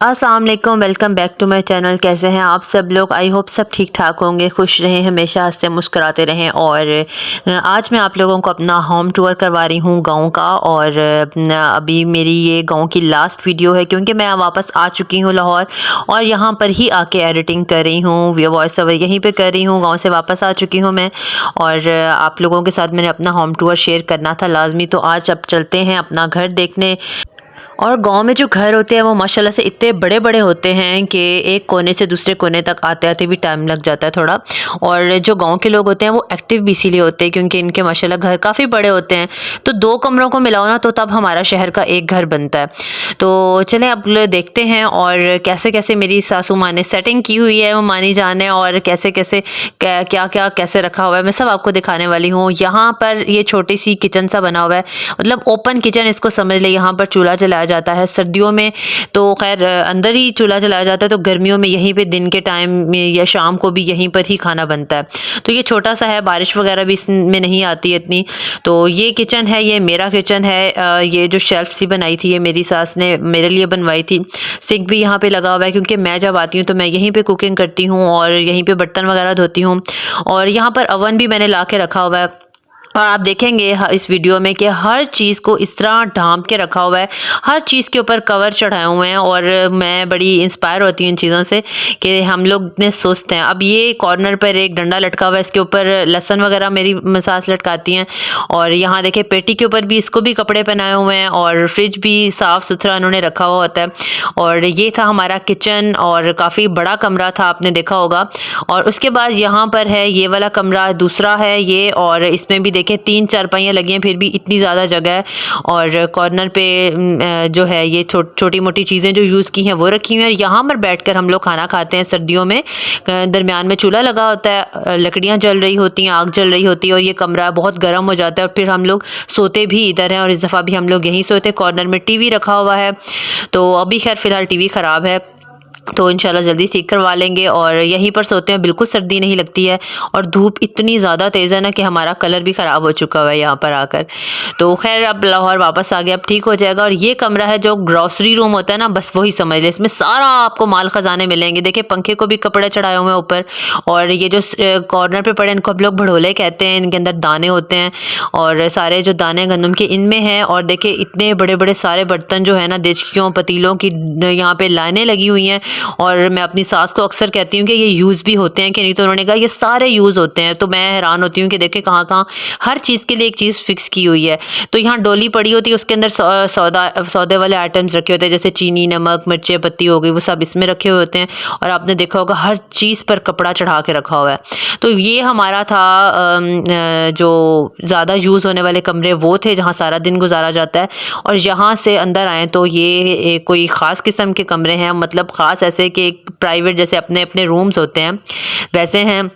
अस्सलाम वालेकुम, welcome back to my channel. कैसे हैं आप सब लोग? आई होप सब ठीक ठाक होंगे, खुश रहें, हमेशा हंसते मुस्कुराते रहें। और आज मैं आप लोगों को अपना होम टूर करवा रही हूँ गांव का। और अभी मेरी ये गांव की लास्ट वीडियो है क्योंकि मैं वापस आ चुकी हूँ लाहौर और यहाँ पर ही आके एडिटिंग कर रही हूँ, वॉइस ओवर यहीं पे कर रही हूँ। गाँव से वापस आ चुकी हूँ मैं और आप लोगों के साथ मैंने अपना होम टूर शेयर करना था लाजमी। तो आज अब चलते हैं अपना घर देखने। और गांव में जो घर होते हैं वो माशाल्लाह से इतने बड़े बड़े होते हैं कि एक कोने से दूसरे कोने तक आते आते भी टाइम लग जाता है थोड़ा। और जो गांव के लोग होते हैं वो एक्टिव भी इसीलिए होते हैं क्योंकि इनके माशाल्लाह घर काफ़ी बड़े होते हैं। तो दो कमरों को मिलाओ ना तो तब हमारा शहर का एक घर बनता है। तो चलें अब देखते हैं और कैसे कैसे मेरी सासू माँ ने सेटिंग की हुई है वो मानी जान है, और कैसे कैसे क्या क्या कैसे रखा हुआ है मैं सब आपको दिखाने वाली हूँ। यहाँ पर ये छोटी सी किचन सा बना हुआ है, मतलब ओपन किचन इसको समझ ले। यहाँ पर चूल्हा जलाया जाता है सर्दियों में, तो खैर अंदर ही चूल्हा जलाया जाता है, तो गर्मियों में यहीं पे दिन के टाइम में या शाम को भी यहीं पर ही खाना बनता है। तो ये छोटा सा है, बारिश वगैरह भी इसमें नहीं आती है इतनी। तो ये किचन है, ये मेरा किचन है। ये जो शेल्फ सी बनाई थी ये मेरी सास ने मेरे लिए बनवाई थी। सिंक भी यहाँ पे लगा हुआ है क्योंकि मैं जब आती हूँ तो मैं यहीं पे कुकिंग करती हूँ और यहीं पे बर्तन वगैरह धोती हूँ। और यहाँ पर अवन भी मैंने ला के रखा हुआ है। और आप देखेंगे इस वीडियो में कि हर चीज़ को इस तरह ढांप के रखा हुआ है, हर चीज़ के ऊपर कवर चढ़ाए हुए हैं। और मैं बड़ी इंस्पायर होती हूँ इन चीज़ों से कि हम लोग इतने सुस्त हैं। अब ये कॉर्नर पर एक डंडा लटका हुआ है, इसके ऊपर लहसुन वगैरह मेरी सास लटकाती हैं। और यहाँ देखिए पेटी के ऊपर भी इसको भी कपड़े पहनाए हुए हैं और फ्रिज भी साफ़ सुथरा उन्होंने रखा हुआ होता है। और ये था हमारा किचन और काफ़ी बड़ा कमरा था, आपने देखा होगा। और उसके बाद यहाँ पर है ये वाला कमरा, दूसरा है ये, और इसमें भी देखें 3 चारपाइयाँ लगी हैं फिर भी इतनी ज़्यादा जगह है। और कॉर्नर पे जो है ये छोटी मोटी चीज़ें जो यूज़ की हैं वो रखी हुई हैं। यहाँ पर बैठकर हम लोग खाना खाते हैं सर्दियों में। दरमियान में चूल्हा लगा होता है, लकड़ियाँ जल रही होती हैं, आग जल रही होती है और ये कमरा बहुत गर्म हो जाता है। और फिर हम लोग सोते भी इधर हैं और इस दफ़ा भी हम लोग यहीं सोते। कॉर्नर में टीवी रखा हुआ है, तो अभी खैर फ़िलहाल टीवी ख़राब है तो इंशाल्लाह जल्दी ठीक करवा लेंगे। और यहीं पर सोते हैं, बिल्कुल सर्दी नहीं लगती है। और धूप इतनी ज़्यादा तेज़ है ना कि हमारा कलर भी ख़राब हो चुका हुआ है यहाँ पर आकर। तो खैर अब लाहौर वापस आ गया, अब ठीक हो जाएगा। और ये कमरा है जो ग्रॉसरी रूम होता है ना, बस वही समझ ले, इसमें सारा आपको माल ख़जाने मिलेंगे। देखिए पंखे को भी कपड़े चढ़ाए हुए हैं ऊपर। और ये जो कॉर्नर पे पड़े इनको हम लोग भड़ोले कहते हैं, इनके अंदर दाने होते हैं और सारे जो दाने गंदम के इनमें हैं। और देखिए इतने बड़े बड़े सारे बर्तन जो है ना, देचकियों पतीलों की यहाँ पे लाइनें लगी हुई हैं। और मैं अपनी सास को अक्सर कहती हूँ कि ये यूज़ भी होते हैं कि नहीं, तो उन्होंने कहा ये सारे यूज़ होते हैं। तो मैं हैरान होती हूँ कि देखें कहाँ कहाँ हर चीज़ के लिए एक चीज़ फिक्स की हुई है। तो यहाँ डोली पड़ी होती है, उसके अंदर सौदे वाले आइटम्स रखे होते हैं, जैसे चीनी, नमक, मिर्चें, पत्ती हो गई, वो सब इसमें रखे हुए होते हैं। और आपने देखा होगा हर चीज़ पर कपड़ा चढ़ा के रखा हुआ है। तो ये हमारा था जो ज़्यादा यूज़ होने वाले कमरे वो थे जहाँ सारा दिन गुजारा जाता है। और यहाँ से अंदर आए तो ये कोई ख़ास किस्म के कमरे हैं, मतलब ख़ास ऐसे कि प्राइवेट जैसे अपने अपने रूम्स होते हैं वैसे हैं।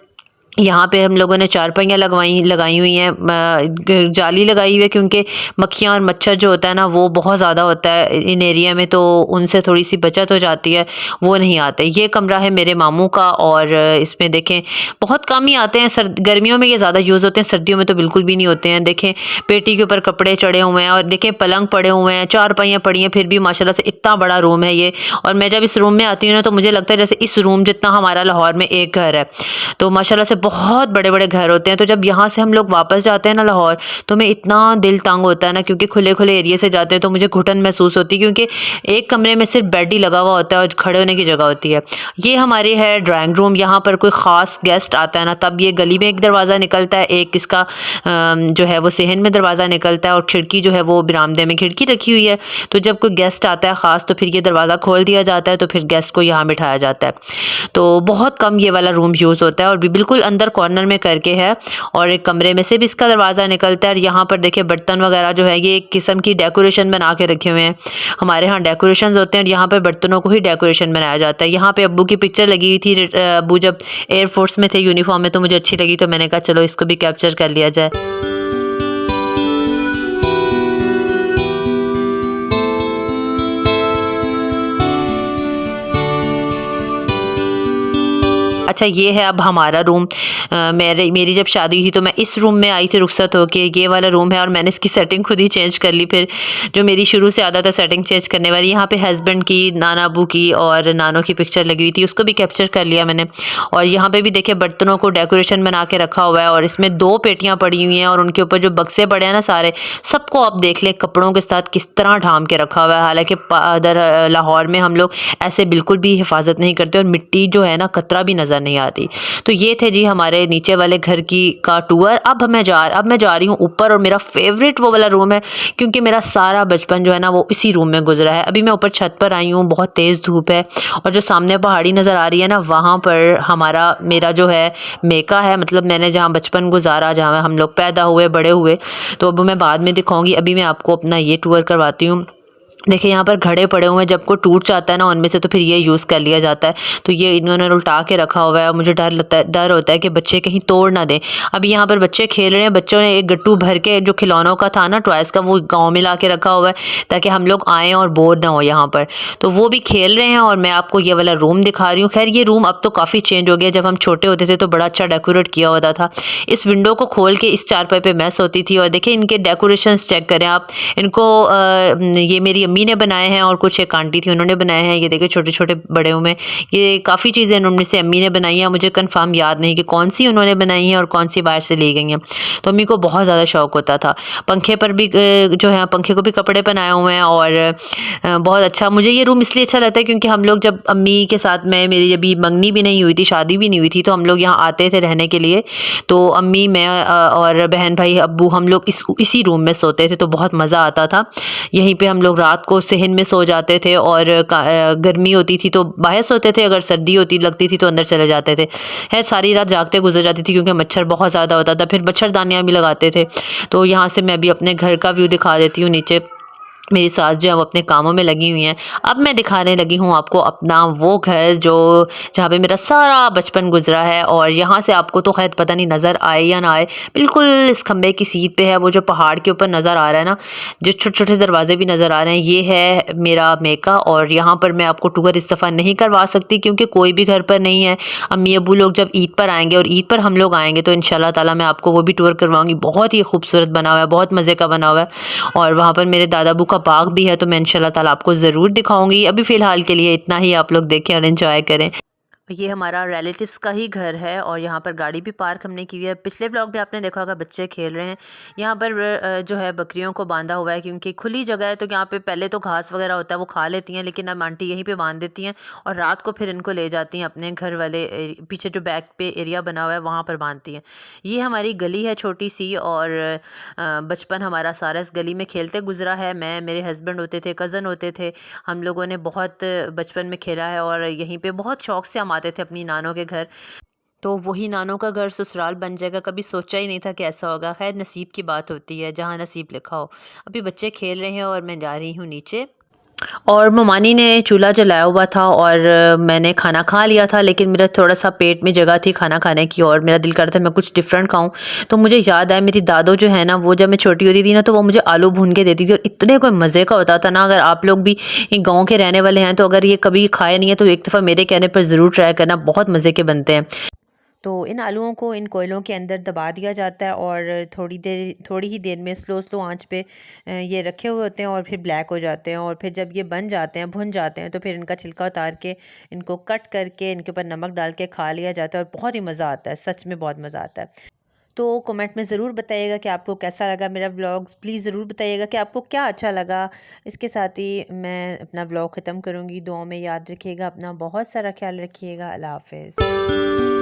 यहाँ पे हम लोगों ने चारपाइयाँ लगाई हुई हैं, जाली लगाई हुई है क्योंकि मक्खियाँ और मच्छर जो होता है ना वो बहुत ज़्यादा होता है इन एरिया में, तो उनसे थोड़ी सी बचत हो जाती है, वो नहीं आते। ये कमरा है मेरे मामू का और इसमें देखें बहुत कम ही आते हैं। गर्मियों में ये ज़्यादा यूज़ होते हैं, सर्दियों में तो बिल्कुल भी नहीं होते हैं। देखें पेटी के ऊपर कपड़े चढ़े हुए हैं और देखें पलंग पड़े हुए हैं, चारपाइयाँ पड़ी हैं, फिर भी माशाल्लाह से इतना बड़ा रूम है ये। और मैं जब इस रूम में आती हूँ ना तो मुझे लगता है जैसे इस रूम जितना हमारा लाहौर में एक घर है। तो माशाल्लाह से बहुत बड़े बड़े घर होते हैं। तो जब यहाँ से हम लोग वापस जाते हैं ना लाहौर, तो मैं इतना दिल तंग होता है ना, क्योंकि खुले खुले एरिया से जाते हैं तो मुझे घुटन महसूस होती है क्योंकि एक कमरे में सिर्फ बेड ही लगा हुआ होता है और खड़े होने की जगह होती है। ये हमारी है ड्राइंग रूम। यहाँ पर कोई ख़ास गेस्ट आता है ना तब ये गली में एक दरवाज़ा निकलता है, एक इसका जो है वो सेहन में दरवाज़ा निकलता है, और खिड़की जो है वो बरामदे में खिड़की रखी हुई है। तो जब कोई गेस्ट आता है ख़ास तो फिर ये दरवाज़ा खोल दिया जाता है, तो फिर गेस्ट को यहाँ बिठाया जाता है। तो बहुत कम ये वाला रूम यूज़ होता है और भी बिल्कुल अंदर कॉर्नर में करके है। और एक कमरे में से भी इसका दरवाज़ा निकलता है। और यहाँ पर देखिए बर्तन वगैरह जो है ये एक किस्म की डेकोरेशन बना के रखे हुए हैं। हमारे यहाँ डेकोरेशन होते हैं और यहाँ पर बर्तनों को ही डेकोरेशन बनाया जाता है। यहाँ पे अब्बू की पिक्चर लगी हुई थी, अब्बू जब एयरफोर्स में थे यूनिफॉर्म में, तो मुझे अच्छी लगी तो मैंने कहा चलो इसको भी कैप्चर कर लिया जाए। अच्छा ये है अब हमारा रूम। मेरी जब शादी हुई तो मैं इस रूम में आई थी रुखसत होके, ये वाला रूम है और मैंने इसकी सेटिंग खुद ही चेंज कर ली। फिर जो मेरी शुरू से आदत है सेटिंग चेंज करने वाली, यहाँ पे हस्बैंड की, नाना अबू की और नानों की पिक्चर लगी हुई थी, उसको भी कैप्चर कर लिया मैंने। और यहाँ पे भी देखिए बर्तनों को डेकोरेशन बना के रखा हुआ है और इसमें 2 पेटियां पड़ी हुई हैं और उनके ऊपर जो बक्से पड़े हैं ना सारे, सबको आप देख लें कपड़ों के साथ किस तरह ढाम के रखा हुआ है। हालांकि इधर लाहौर में हम लोग ऐसे बिल्कुल भी हिफाजत नहीं करते और मिट्टी जो है ना कतरा भी नज़र नहीं आती। तो ये थे जी हमारे नीचे वाले घर की का टूर। अब मैं जा रही हूँ ऊपर और मेरा फेवरेट वो वाला रूम है, क्योंकि मेरा सारा बचपन जो है ना वो इसी रूम में गुजरा है। अभी मैं ऊपर छत पर आई हूँ, बहुत तेज़ धूप है और जो सामने पहाड़ी नज़र आ रही है ना, वहाँ पर मेरा जो है मेका है, मतलब मैंने जहाँ बचपन गुजारा, जहाँ हम लोग पैदा हुए बड़े हुए। तो अब मैं बाद में दिखाऊंगी, अभी मैं आपको अपना ये टूर करवाती हूँ। देखिए यहाँ पर घड़े पड़े हुए हैं, जब कोई टूट जाता है ना उनमें से तो फिर ये यूज़ कर लिया जाता है। तो ये इन्होंने उल्टा के रखा हुआ है और मुझे डर होता है कि बच्चे कहीं तोड़ ना दें। अभी यहाँ पर बच्चे खेल रहे हैं, बच्चों ने एक गट्टू भर के जो खिलौनों का था ना, टॉयज़ का, वो गाँव में ला के रखा हुआ है ताकि हम लोग आएँ और बोर ना हो यहाँ पर। तो वो भी खेल रहे हैं और मैं आपको ये वाला रूम दिखा रही हूँ। खैर ये रूम अब तो काफ़ी चेंज हो गया, जब हम छोटे होते थे तो बड़ा अच्छा डेकोरेट किया होता था। इस विंडो को खोल के इस चारपाई पे मैं सोती थी और देखिए इनके डेकोरेशन चेक करें आप। इनको ये मेरी अम्मी ने बनाए हैं और कुछ एक आंटी थी उन्होंने बनाए हैं। ये देखिए छोटे छोटे बड़े हुए, ये काफ़ी चीज़ें उनमें से अम्मी ने बनाई हैं। मुझे कंफर्म याद नहीं कि कौन सी उन्होंने बनाई हैं और कौन सी बाहर से ली गई हैं। तो अम्मी को बहुत ज़्यादा शौक होता था। पंखे पर भी जो है पंखे को भी कपड़े पहनाए हुए हैं और बहुत अच्छा। मुझे ये रूम इसलिए अच्छा लगता है क्योंकि हम लोग जब अम्मी के साथ में, मेरी अभी मंगनी भी नहीं हुई थी, शादी भी नहीं हुई थी, तो हम लोग यहाँ आते थे रहने के लिए। तो अम्मी, मैं और बहन भाई अब्बू, हम लोग इसी रूम में सोते थे, तो बहुत मज़ा आता था। यहीं पे हम लोग रात को सहन में सो जाते थे और गर्मी होती थी तो बाहर सोते थे, अगर सर्दी होती लगती थी तो अंदर चले जाते थे। है सारी रात जागते गुजर जाती थी क्योंकि मच्छर बहुत ज़्यादा होता था। फिर मच्छरदानियाँ भी लगाते थे। तो यहाँ से मैं भी अपने घर का व्यू दिखा देती हूँ। नीचे मेरी सास जो है वो अपने कामों में लगी हुई हैं। अब मैं दिखाने लगी हूँ आपको अपना वो घर जो जहाँ पे मेरा सारा बचपन गुजरा है। और यहाँ से आपको तो खैर पता नहीं नज़र आए या ना आए, बिल्कुल इस खंबे की सीट पे है, वो जो पहाड़ के ऊपर नज़र आ रहा है ना, जो छोटे छोटे दरवाजे भी नज़र आ रहे हैं, ये है मेरा मेका। और यहाँ पर मैं आपको टूर इस दफ़ा नहीं करवा सकती क्योंकि कोई भी घर पर नहीं है। अम्मी अबू लोग जब ईद पर आएंगे और ईद पर हम लोग आएंगे तो इंशाल्लाह ताला मैं आपको वो भी टूर करवाऊंगी। बहुत ही खूबसूरत बना हुआ है, बहुत मज़े का बना हुआ है। और वहाँ पर मेरे दादा अबू का बाग भी है, तो मैं इंशाल्लाह ताला आपको ज़रूर दिखाऊंगी। अभी फ़िलहाल के लिए इतना ही, आप लोग देखें और एंजॉय करें। ये हमारा रिलेटिव्स का ही घर है और यहाँ पर गाड़ी भी पार्क हमने की हुई है। पिछले ब्लॉग में आपने देखा होगा बच्चे खेल रहे हैं। यहाँ पर जो है बकरियों को बांधा हुआ है क्योंकि खुली जगह है, तो यहाँ पे पहले तो घास वगैरह होता है वो खा लेती हैं, लेकिन अब आंटी यहीं पे बांध देती हैं और रात को फिर इनको ले जाती हैं अपने घर वाले पीछे जो बैक पे एरिया बना हुआ है वहाँ पर बांधती हैं। ये हमारी गली है छोटी सी और बचपन हमारा सारा इस गली में खेलते गुजरा है। मैं, मेरे हस्बैंड होते थे, कज़न होते थे, हम लोगों ने बहुत बचपन में खेला है और यहीं पे बहुत शौक से हम आते थे अपनी नानों के घर। तो वही नानों का घर ससुराल बन जाएगा, कभी सोचा ही नहीं था कि ऐसा होगा। खैर नसीब की बात होती है, जहाँ नसीब लिखा हो। अभी बच्चे खेल रहे हैं और मैं जा रही हूँ नीचे। और ममानी ने चूल्हा जलाया हुआ था और मैंने खाना खा लिया था, लेकिन मेरा थोड़ा सा पेट में जगह थी खाना खाने की और मेरा दिल कर रहा था मैं कुछ डिफरेंट खाऊं। तो मुझे याद आया मेरी दादो जो है ना, वो जब मैं छोटी होती थी ना तो वो मुझे आलू भून के देती थी और इतने कोई मज़े का होता था ना। अगर आप लोग भी गाँव के रहने वाले हैं तो अगर ये कभी खाए नहीं है तो एक दफ़ा मेरे कहने पर ज़रूर ट्राई करना, बहुत मज़े के बनते हैं। तो इन आलूओं को इन कोयलों के अंदर दबा दिया जाता है और थोड़ी ही देर में स्लो आंच पे ये रखे हुए होते हैं और फिर ब्लैक हो जाते हैं। और फिर जब ये बन जाते हैं, भुन जाते हैं, तो फिर इनका छिलका उतार के इनको कट करके इनके ऊपर नमक डाल के खा लिया जाता है और बहुत ही मज़ा आता है, सच में बहुत मज़ा आता है। तो कमेंट में ज़रूर बताइएगा कि आपको कैसा लगा मेरा व्लॉग। प्लीज़ ज़रूर बताइएगा कि आपको क्या अच्छा लगा। इसके साथ ही मैं अपना व्लॉग ख़त्म करूँगी। दुआओं में याद रखिएगा, अपना बहुत सारा ख्याल रखिएगा। अल्लाह हाफ़िज़।